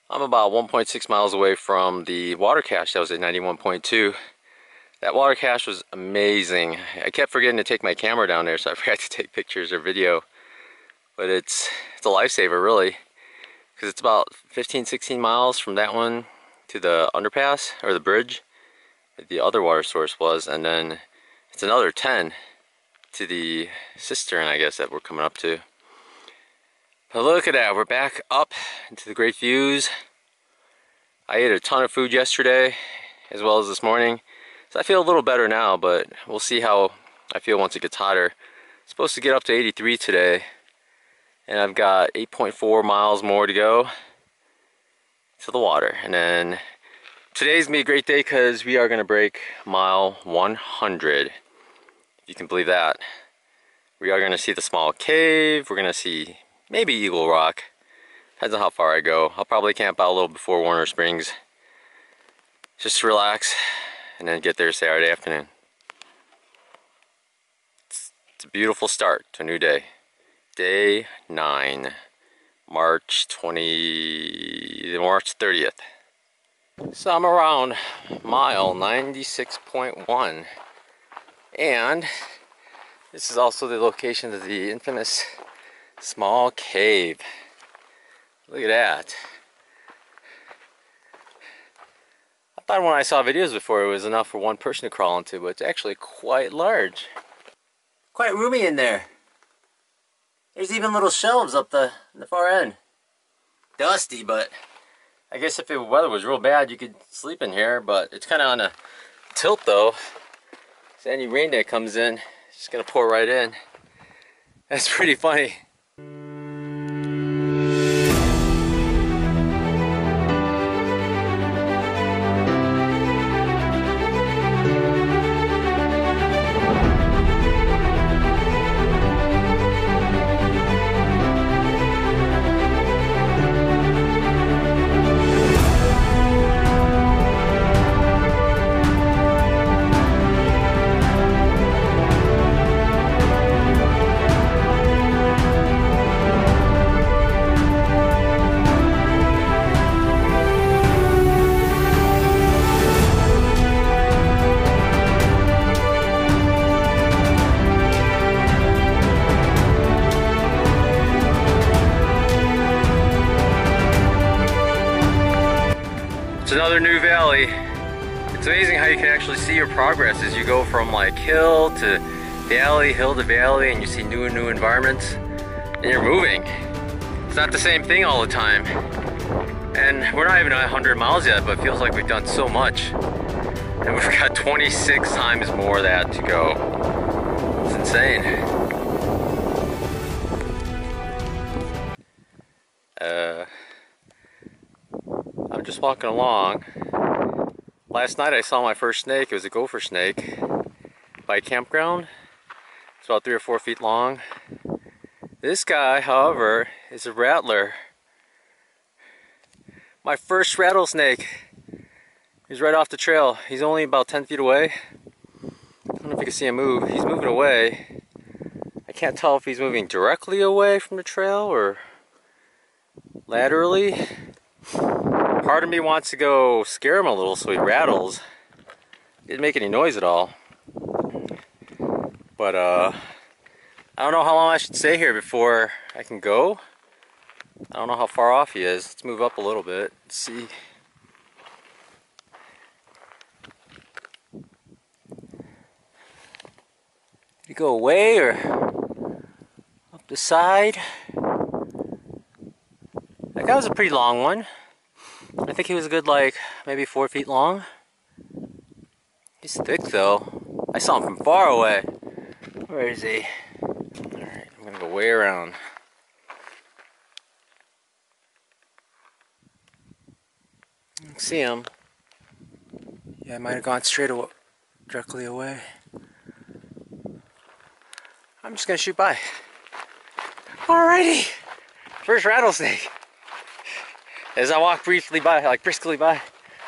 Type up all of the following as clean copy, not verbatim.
I'm about 1.6 miles away from the water cache that was at 91.2. That water cache was amazing. I kept forgetting to take my camera down there, so I forgot to take pictures or video. But it's a lifesaver, really, because it's about 15-16 miles from that one to the underpass, or the bridge that the other water source was, and then it's another 10 to the cistern, I guess, that we're coming up to. But look at that, we're back up into the great views. I ate a ton of food yesterday, as well as this morning. So I feel a little better now, but we'll see how I feel once it gets hotter. It's supposed to get up to 83 today, and I've got 8.4 miles more to go to the water. And then today's gonna be a great day because we are gonna break mile 100. If you can believe that. We are gonna see the small cave. We're gonna see maybe Eagle Rock. Depends on how far I go. I'll probably camp out a little before Warner Springs, just to relax, and then get there Saturday afternoon. It's a beautiful start to a new day. Day 9, March 30th. So I'm around mile 96.1, and this is also the location of the infamous small cave. Look at that. I thought when I saw videos before it was enough for one person to crawl into, but it's actually quite large. Quite roomy in there. There's even little shelves up the far end. Dusty, but I guess if the weather was real bad you could sleep in here, but it's kind of on a tilt though. So any rain that comes in, it's just gonna pour right in. That's pretty funny. It's another new valley. It's amazing how you can actually see your progress as you go from like hill to valley, hill to valley, and you see new and new environments, and you're moving. It's not the same thing all the time. And we're not even at 100 miles yet, but it feels like we've done so much. And we've got 26 times more of that to go. It's insane. I'm just walking along. Last night I saw my first snake. It was a gopher snake by a campground. It's about 3 or 4 feet long. This guy, however, is a rattler. My first rattlesnake. He's right off the trail. He's only about 10 feet away. I don't know if you can see him move. He's moving away. I can't tell if he's moving directly away from the trail or laterally. Part of me wants to go scare him a little so he rattles. He didn't make any noise at all. But I don't know how long I should stay here before I can go. I don't know how far off he is. Let's move up a little bit. Let's see. Did he go away or up the side? That guy was a pretty long one. I think he was a good, like, maybe 4 feet long. He's thick though. I saw him from far away. Where is he? Alright, I'm gonna go way around. I don't see him. Yeah, I might have gone directly away. I'm just gonna shoot by. Alrighty! First rattlesnake. As I walk briefly by, like briskly by,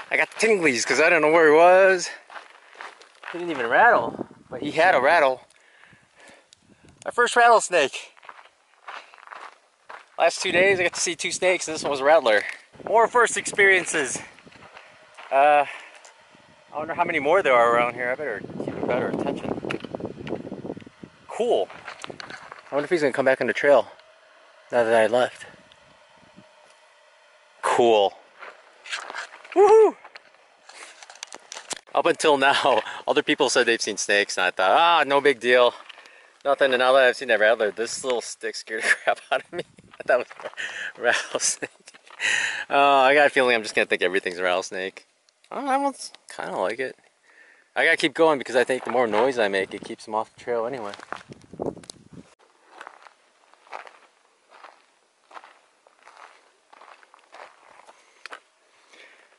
I got the tinglies because I don't know where he was. He didn't even rattle, but he had a rattle. My first rattlesnake. Last 2 days I got to see 2 snakes and this one was a rattler. More first experiences. I wonder how many more there are around here. I better keep a better attention. Cool. I wonder if he's gonna come back on the trail now that I left. Cool. Woohoo! Up until now, other people said they've seen snakes and I thought, ah, no big deal. Nothing, and now that I've seen that rattler, this little stick scared the crap out of me. I thought it was a rattlesnake. I got a feeling I'm just gonna think everything's a rattlesnake. Oh, that one's kind of like it. I gotta keep going because I think the more noise I make, it keeps them off the trail anyway.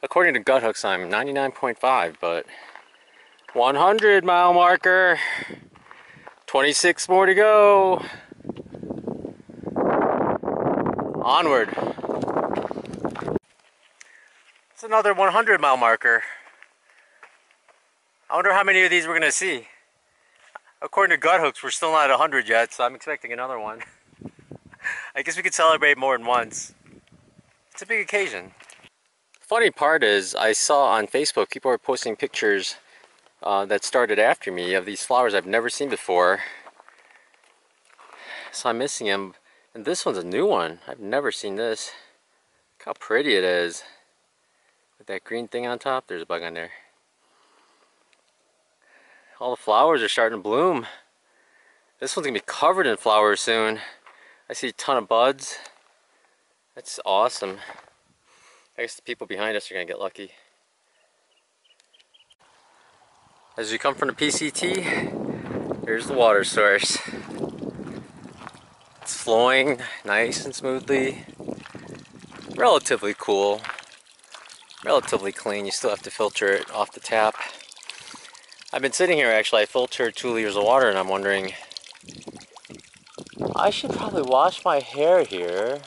According to gut hooks, I'm 99.5, but 100 mile marker. 26 more to go. Onward. It's another 100 mile marker. I wonder how many of these we're gonna see. According to gut hooks, we're still not at 100 yet, so I'm expecting another one. I guess we could celebrate more than once. It's a big occasion. The funny part is, I saw on Facebook people were posting pictures that started after me of these flowers I've never seen before. So I'm missing them. And this one's a new one. I've never seen this. Look how pretty it is. With that green thing on top, there's a bug on there. All the flowers are starting to bloom. This one's gonna be covered in flowers soon. I see a ton of buds. That's awesome. I guess the people behind us are gonna get lucky. As we come from the PCT, here's the water source. It's flowing nice and smoothly. Relatively cool. Relatively clean. You still have to filter it off the tap. I've been sitting here actually. I filtered 2 liters of water and I'm wondering, I should probably wash my hair here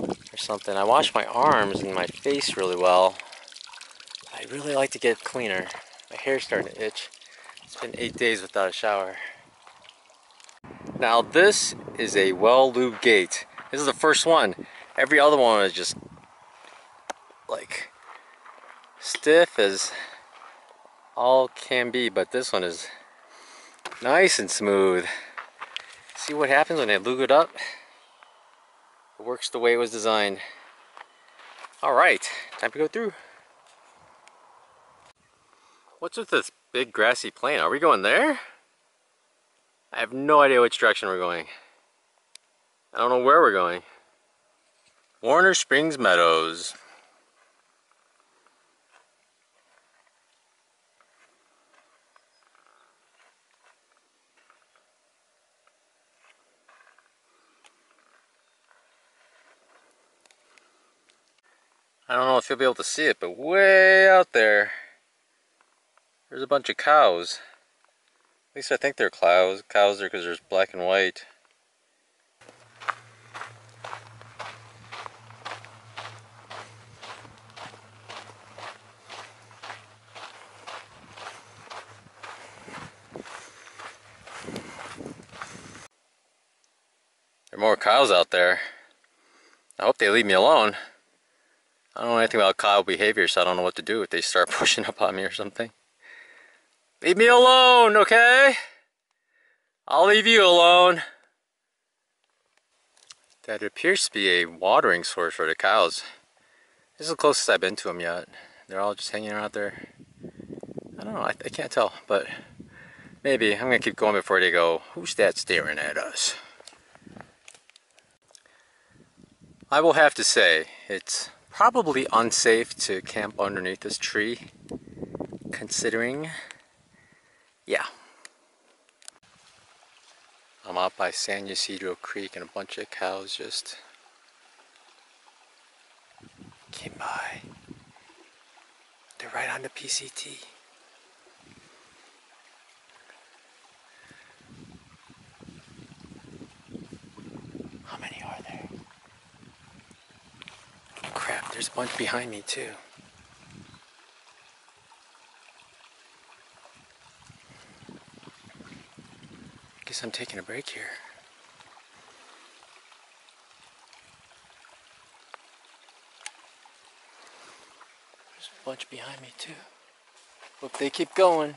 or something. I wash my arms and my face really well. I really like to get cleaner. My hair's starting to itch. It's been 8 days without a shower. Now this is a well-lubed gate. This is the first one. Every other one is just like stiff as all can be, but this one is nice and smooth. See what happens when they lube it up? It works the way it was designed. Alright, time to go through. What's with this big grassy plain? Are we going there? I have no idea which direction we're going. I don't know where we're going. Warner Springs Meadows. I don't know if you'll be able to see it, but way out there, there's a bunch of cows. At least I think they're cows. Cows there because there's black and white. There are more cows out there. I hope they leave me alone. I don't know anything about cow behavior, so I don't know what to do if they start pushing up on me or something. Leave me alone, okay? I'll leave you alone. That appears to be a watering source for the cows. This is the closest I've been to them yet. They're all just hanging out there. I don't know, I can't tell, but maybe. I'm gonna keep going before they go, who's that staring at us? I will have to say, it's probably unsafe to camp underneath this tree, considering, yeah. I'm out by San Ysidro Creek and a bunch of cows just came by. They're right on the PCT. How many are there? Crap, there's a bunch behind me too. Guess I'm taking a break here. There's a bunch behind me too. Hope they keep going.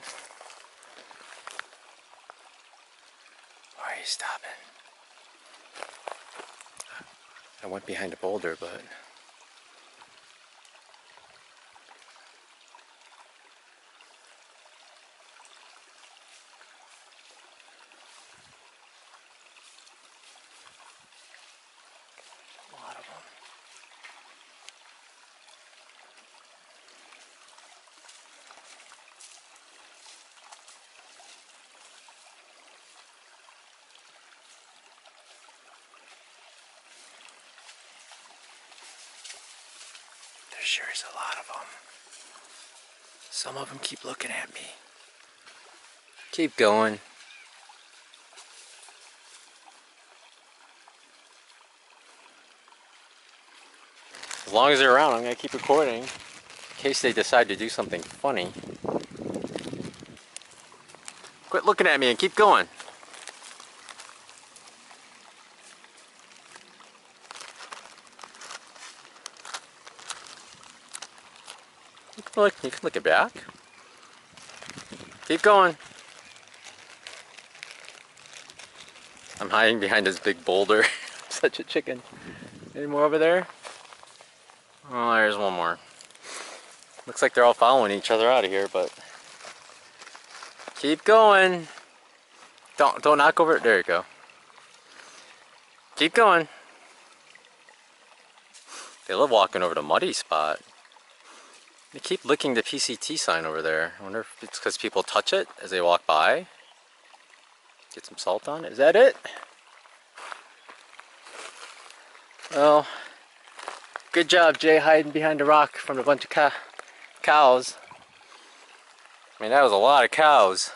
Why are you stopping? I went behind a boulder, but a lot of them. There sure is a lot of them. Some of them keep looking at me. Keep going. As long as they're around, I'm going to keep recording in case they decide to do something funny. Quit looking at me and keep going. You can look it back. Keep going. I'm hiding behind this big boulder. I'm such a chicken. Any more over there? Oh, there's one more. Looks like they're all following each other out of here, but keep going. Don't knock over it. There you go. Keep going. They love walking over the muddy spot. They keep licking the PCT sign over there. I wonder if it's because people touch it as they walk by. Get some salt on it. Is that it? Well, good job, Jay, hiding behind a rock from a bunch of cows. I mean, that was a lot of cows.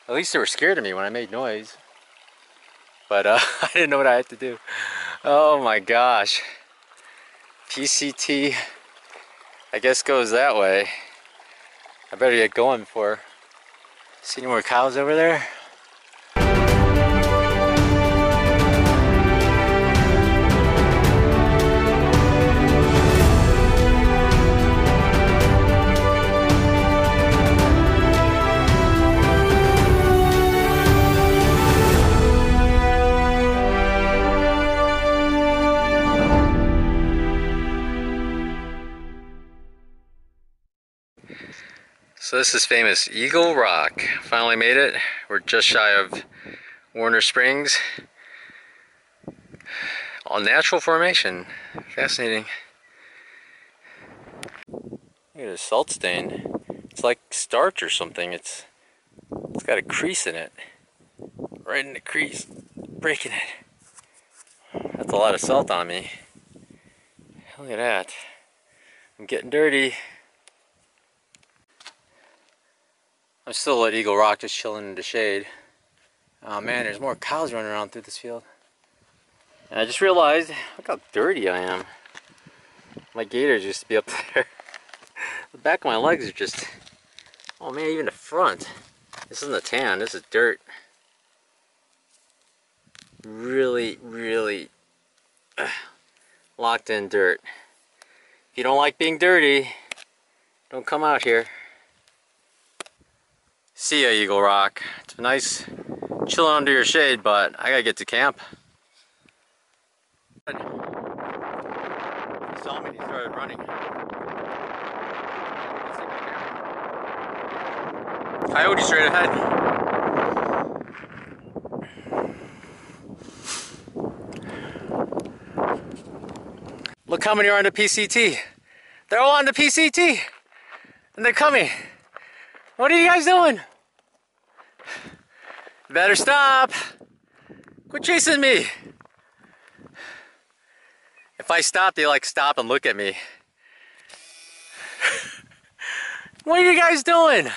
At least they were scared of me when I made noise. But I didn't know what I had to do. Oh my gosh. PCT, I guess, goes that way. I better get going before. See any more cows over there? So this is famous Eagle Rock. Finally made it. We're just shy of Warner Springs. All natural formation. Fascinating. Look at this salt stain. It's like starch or something. It's got a crease in it. Right in the crease. Breaking it. That's a lot of salt on me. Look at that. I'm getting dirty. I'm still at Eagle Rock, just chilling in the shade. Oh man, there's more cows running around through this field. And I just realized, look how dirty I am. My gaiters used to be up there. The back of my legs are just, oh man, even the front. This isn't a tan, this is dirt. Really, really locked in dirt. If you don't like being dirty, don't come out here. See ya, Eagle Rock. It's nice chilling under your shade, but I gotta get to camp. He saw me and he started running. Coyote straight ahead. Look how many are on the PCT. They're all on the PCT. And they're coming. What are you guys doing? Better stop. Quit chasing me. If I stop, they like stop and look at me. What are you guys doing?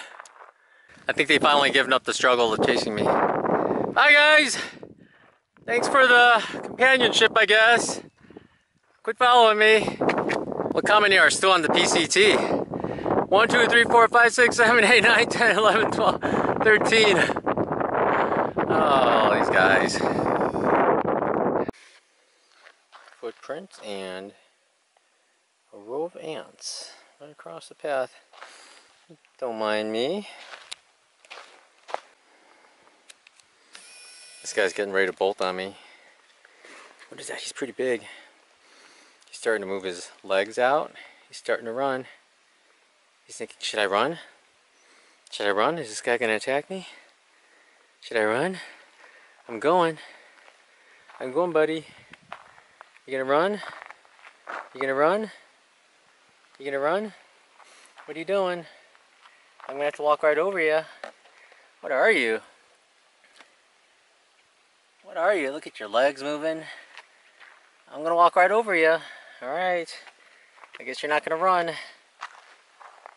I think they finally given up the struggle of chasing me. Bye guys. Thanks for the companionship, I guess. Quit following me. Look how many are still on the PCT. 1, 2, 3, 4, 5, 6, 7, 8, 9, 10, 11, 12, 13. Oh, these guys. Footprints and a row of ants right across the path. Don't mind me. This guy's getting ready to bolt on me. What is that? He's pretty big. He's starting to move his legs out. He's starting to run. He's thinking, should I run? Should I run? Is this guy gonna attack me? Should I run? I'm going. I'm going, buddy. You gonna run? You gonna run? You gonna run? What are you doing? I'm gonna have to walk right over you. What are you? What are you? Look at your legs moving. I'm gonna walk right over you. Alright. I guess you're not gonna run.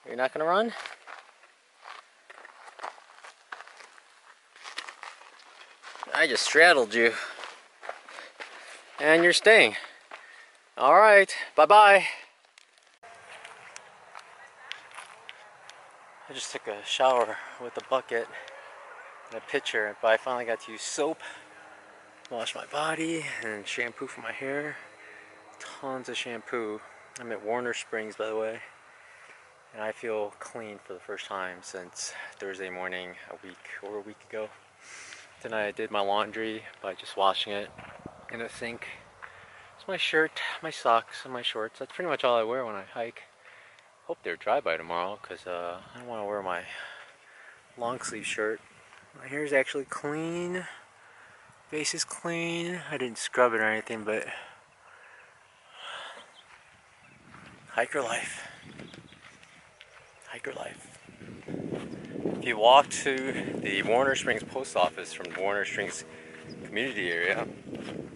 You're not gonna run? I just straddled you. And you're staying. Alright, bye-bye. I just took a shower with a bucket and a pitcher, but I finally got to use soap, wash my body, and shampoo for my hair. Tons of shampoo. I'm at Warner Springs, by the way, and I feel clean for the first time since Thursday morning a week ago. Tonight I did my laundry by just washing it in a sink. It's my shirt, my socks, and my shorts. That's pretty much all I wear when I hike. Hope they're dry by tomorrow because I don't want to wear my long sleeve shirt. My hair is actually clean. Face is clean. I didn't scrub it or anything, but hiker life. Hiker life. If you walk to the Warner Springs post office from the Warner Springs community area,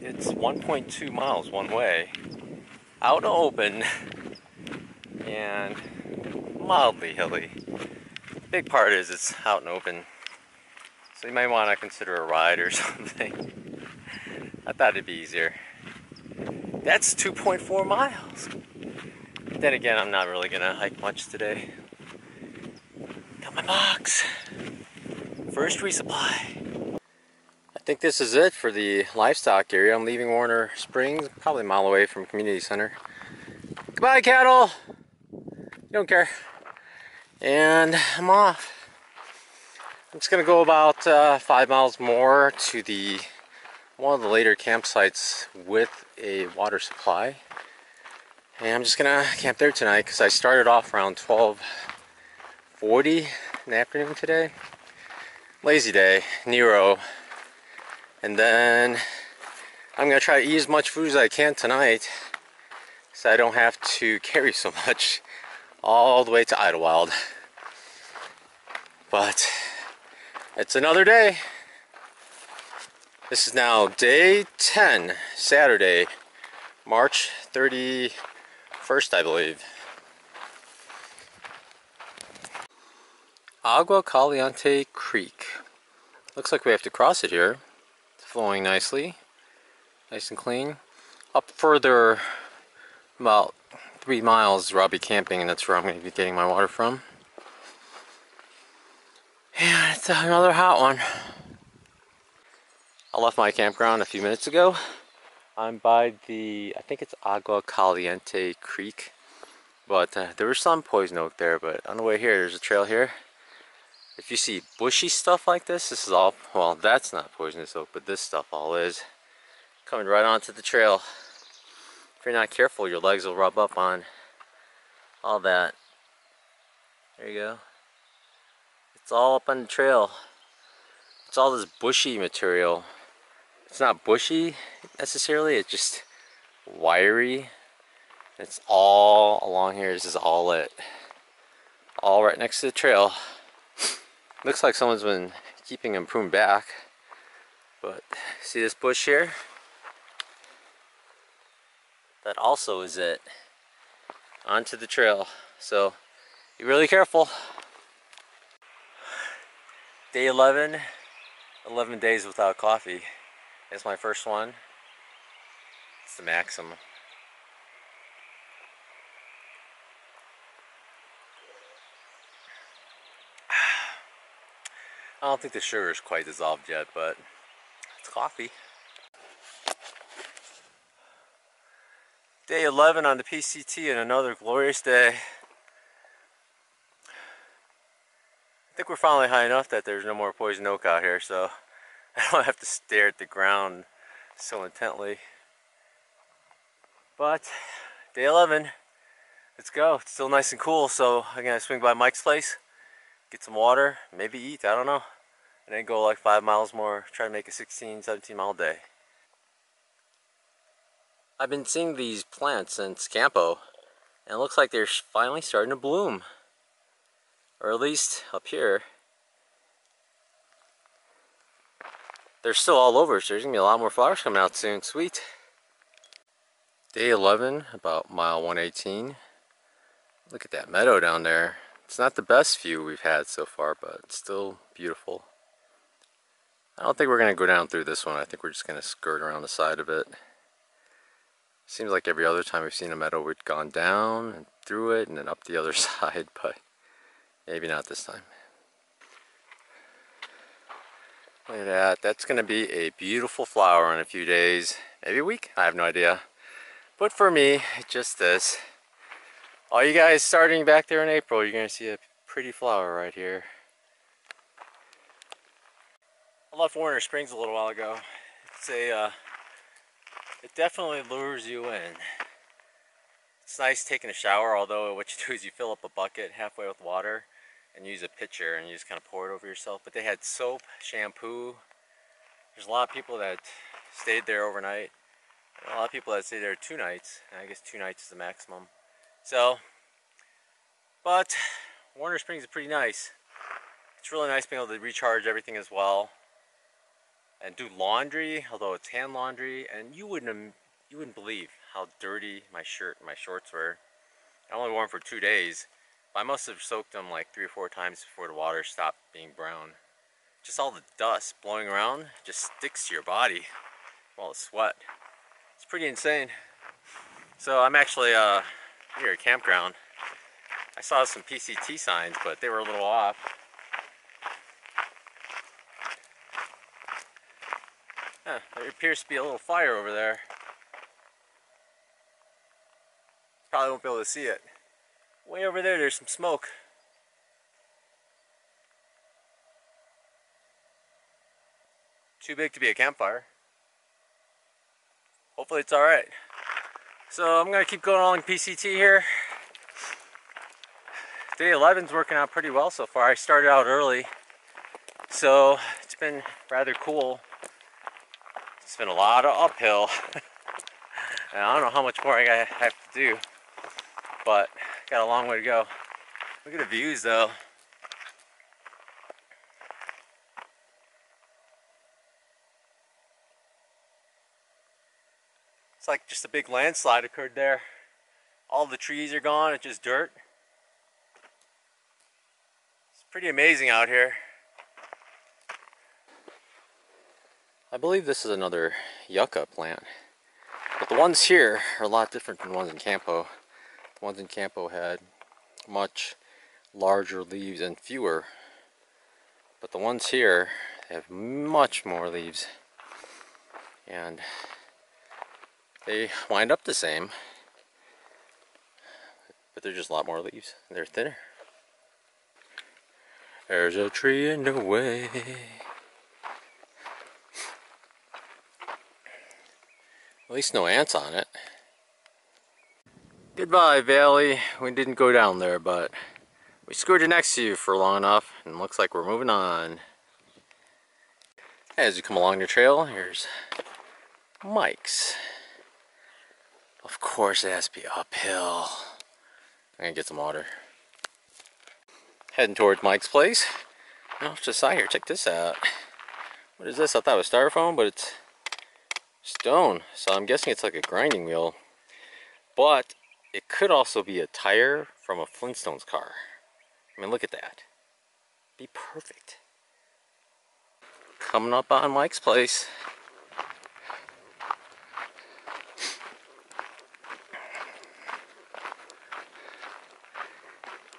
it's 1.2 miles one way, out open, and mildly hilly. The big part is it's out and open, so you might want to consider a ride or something. I thought it'd be easier. That's 2.4 miles. Then again, I'm not really gonna hike much today. Got my box. First resupply. I think this is it for the livestock area. I'm leaving Warner Springs, probably a mile away from community center. Goodbye, cattle. You don't care. And I'm off. I'm just gonna go about 5 miles more to one of the later campsites with a water supply. And I'm just gonna camp there tonight because I started off around 12:40 in the afternoon today. Lazy day, Nero. And then I'm gonna try to eat as much food as I can tonight so I don't have to carry so much all the way to Idlewild. But it's another day. This is now day 10, Saturday, March 31st, I believe. Agua Caliente Creek. Looks like we have to cross it here. It's flowing nicely, nice and clean. Up further, about 3 miles, where I'll be camping, and that's where I'm going to be getting my water from. And it's another hot one. I left my campground a few minutes ago. I'm by I think it's Agua Caliente Creek. But there was some poison oak there, but on the way here, there's a trail here. If you see bushy stuff like this is all, well, that's not poisonous oak, but this stuff all is. Coming right onto the trail. If you're not careful, your legs will rub up on all that. There you go. It's all up on the trail. It's all this bushy material. It's not bushy necessarily, it's just wiry. It's all along here. This is all it. All right next to the trail. Looks like someone's been keeping them pruned back. But see this bush here? That also is it. Onto the trail. So be really careful. Day 11. 11 days without coffee. It's my first one. It's the maximum. I don't think the sugar is quite dissolved yet, but it's coffee. Day 11 on the PCT and another glorious day. I think we're finally high enough that there's no more poison oak out here, so I don't have to stare at the ground so intently. But day 11, let's go. It's still nice and cool, so I'm gonna swing by Mike's place, get some water, maybe eat, I don't know, and then go like 5 miles more, try to make a 16, 17 mile day. I've been seeing these plants since Campo, and it looks like they're finally starting to bloom. Or at least up here. They're still all over, so there's gonna be a lot more flowers coming out soon. Sweet. Day 11, about mile 118. Look at that meadow down there. It's not the best view we've had so far, but it's still beautiful. I don't think we're gonna go down through this one. I think we're just gonna skirt around the side of it. Seems like every other time we've seen a meadow, we've gone down and through it and then up the other side, but maybe not this time. Look at that. That's going to be a beautiful flower in a few days. Maybe a week? I have no idea. But for me, it just is. All you guys starting back there in April, you're going to see a pretty flower right here. I left Warner Springs a little while ago. It's it definitely lures you in. It's nice taking a shower, although what you do is you fill up a bucket halfway with water and use a pitcher and you just kind of pour it over yourself. But they had soap, shampoo. There's a lot of people that stayed there overnight. A lot of people that stayed there 2 nights. And I guess 2 nights is the maximum. So, but Warner Springs is pretty nice. It's really nice being able to recharge everything as well. And do laundry, although it's hand laundry, and you wouldn't believe how dirty my shirt and my shorts were. I only wore them for 2 days. I must have soaked them like 3 or 4 times before the water stopped being brown. Just all the dust blowing around just sticks to your body, all the sweat. It's pretty insane. So I'm actually here at a campground. I saw some PCT signs, but they were a little off. There appears to be a little fire over there. Probably won't be able to see it. Way over there, there's some smoke. Too big to be a campfire. Hopefully it's alright. So I'm going to keep going along PCT here. Day 11's working out pretty well so far. I started out early, so it's been rather cool. It's been a lot of uphill. And I don't know how much more I have to do, but got a long way to go. Look at the views though. It's like just a big landslide occurred there. All the trees are gone, it's just dirt. It's pretty amazing out here. I believe this is another yucca plant. But the ones here are a lot different than the ones in Campo. The ones in Campo had much larger leaves and fewer. But the ones here have much more leaves. And they wind up the same. But they're just a lot more leaves. They're thinner. There's a tree in the way. At least no ants on it. Goodbye, Valley. We didn't go down there, but we skirted next to you for long enough, and looks like we're moving on. As you come along the trail, here's Mike's. Of course it has to be uphill. I'm gonna get some water. Heading towards Mike's place. Oh, it's just out here. Check this out. What is this? I thought it was styrofoam, but it's stone. So I'm guessing it's like a grinding wheel. But it could also be a tire from a Flintstones car. I mean, look at that. Be perfect. Coming up on Mike's place.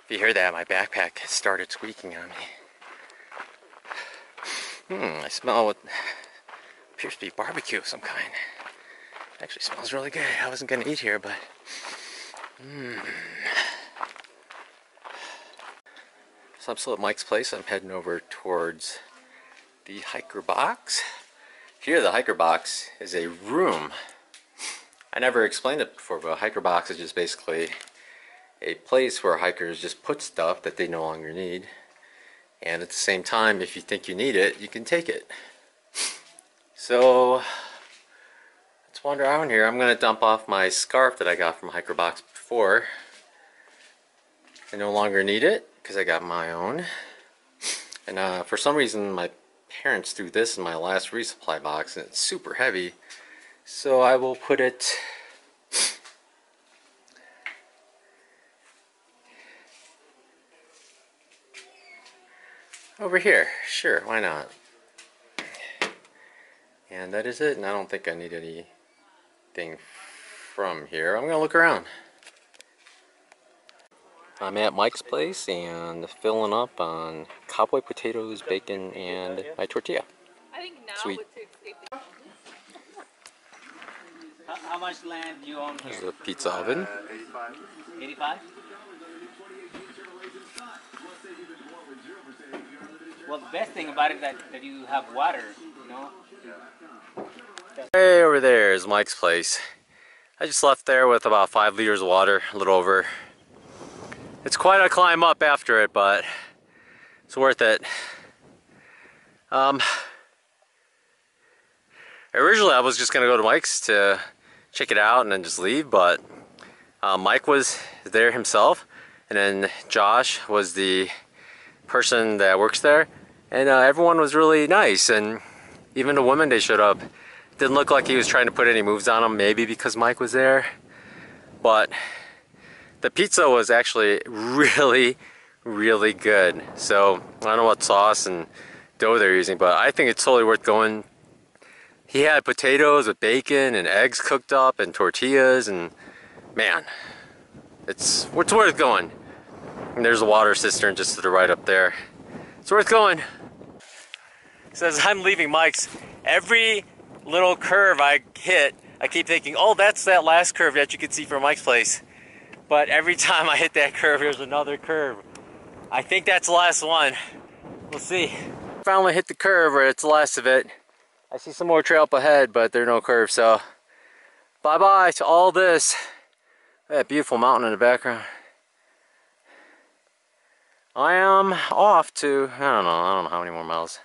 If you hear that, my backpack started squeaking on me. I smell what appears to be barbecue of some kind. Actually smells really good. I wasn't gonna eat here, but So I'm still at Mike's place. I'm heading over towards the hiker box. Here, the hiker box is a room. I never explained it before, but a hiker box is just basically a place where hikers just put stuff that they no longer need. And at the same time, if you think you need it, you can take it. So let's wander around here. I'm going to dump off my scarf that I got from hiker box before. I no longer need it because I got my own. And for some reason, my parents threw this in my last resupply box, and it's super heavy. So I will put it over here. Sure, why not? And that is it, and I don't think I need anything from here. I'm gonna look around. I'm at Mike's place and filling up on cowboy potatoes, bacon, and my tortilla. I think now Sweet. How much land do you own here? There's a pizza oven. 85? Well, the best thing about it is that you have water, you know? Hey, over there is Mike's place. I just left there with about 5 liters of water, a little over. It's quite a climb up after it, but it's worth it. Originally I was just gonna go to Mike's to check it out and then just leave, but Mike was there himself, and then Josh was the person that works there, and everyone was really nice, and even the women they showed up didn't look like he was trying to put any moves on them, maybe because Mike was there, but the pizza was actually really good. So I don't know what sauce and dough they're using, but I think it's totally worth going. He had potatoes with bacon and eggs cooked up and tortillas, and man, it's worth going. And there's a water cistern just to the right up there. It's worth going. So as I'm leaving Mike's, every little curve I hit, I keep thinking, oh, that's that last curve that you can see from Mike's place. But every time I hit that curve, there's another curve. I think that's the last one. We'll see. Finally hit the curve, or it's the last of it. I see some more trail up ahead, but there are no curves, so bye-bye to all this. That beautiful mountain in the background. I am off to, I don't know how many more miles.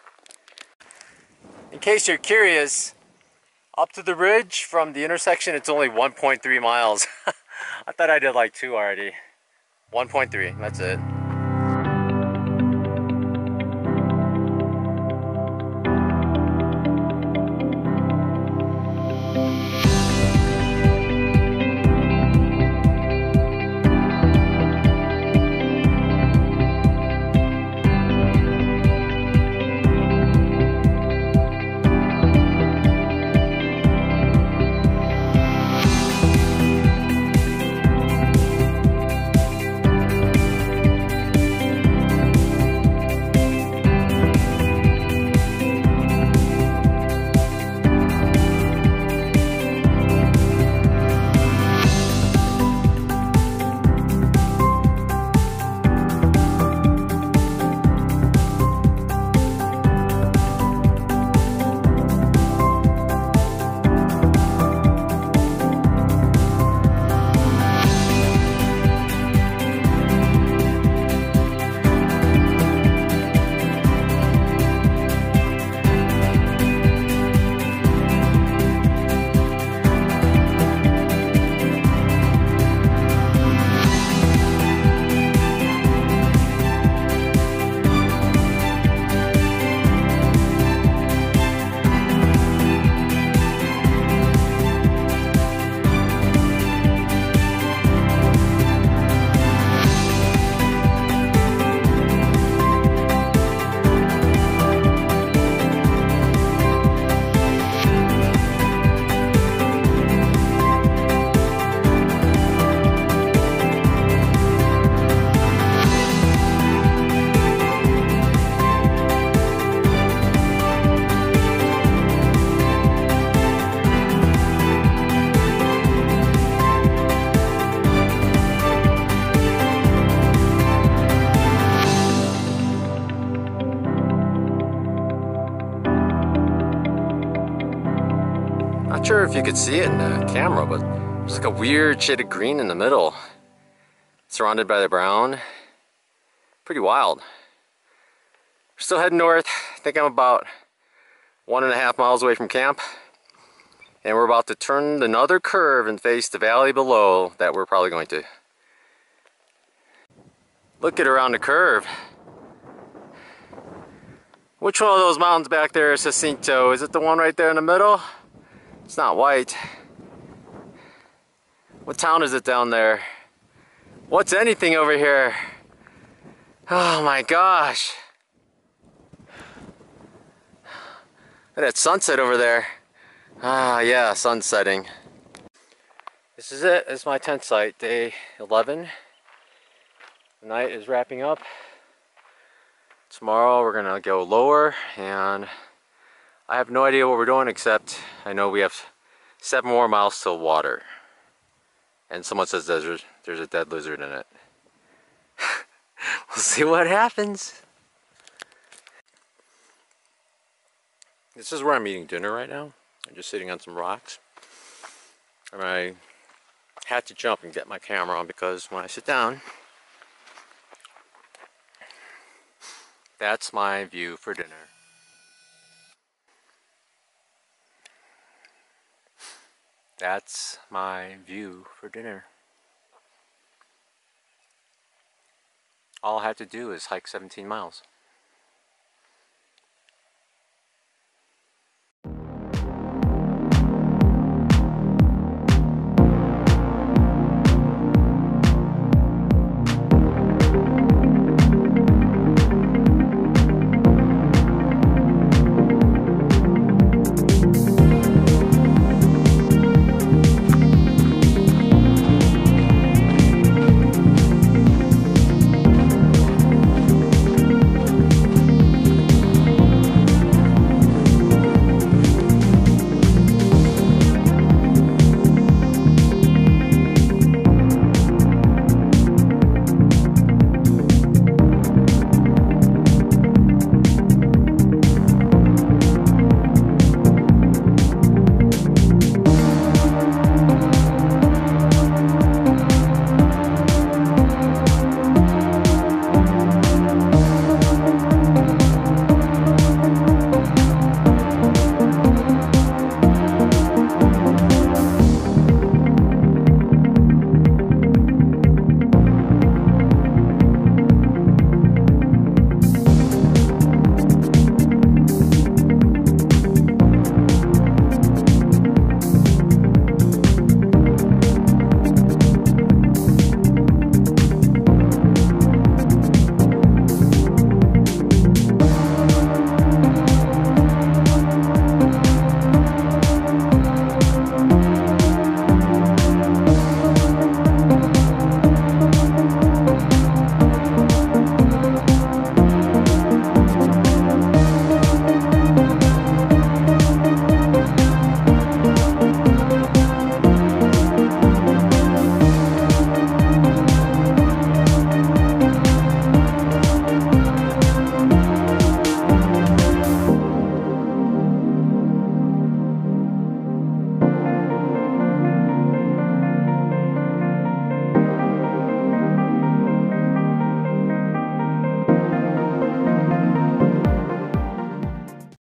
In case you're curious, up to the ridge from the intersection, it's only 1.3 miles. I thought I did like 2 already. 1.3, that's it. sure if you could see it in the camera, but there's like a weird shade of green in the middle, surrounded by the brown. Pretty wild. We're still heading north. I think I'm about 1.5 miles away from camp. And we're about to turn another curve and face the valley below that we're probably going to. Look at around the curve. Which one of those mountains back there is Jacinto? Is it the one right there in the middle? It's not white. What town is it down there? What's anything over here? Oh my gosh. Look at that sunset over there. Ah, yeah, sun setting. This is it. This is my tent site, day 11. The night is wrapping up. Tomorrow we're gonna go lower, and I have no idea what we're doing, except I know we have 7 more miles till water. And someone says there's a dead lizard in it. We'll see what happens. This is where I'm eating dinner right now. I'm just sitting on some rocks. And I had to jump and get my camera on because when I sit down, that's my view for dinner. That's my view for dinner. All I have to do is hike 17 miles.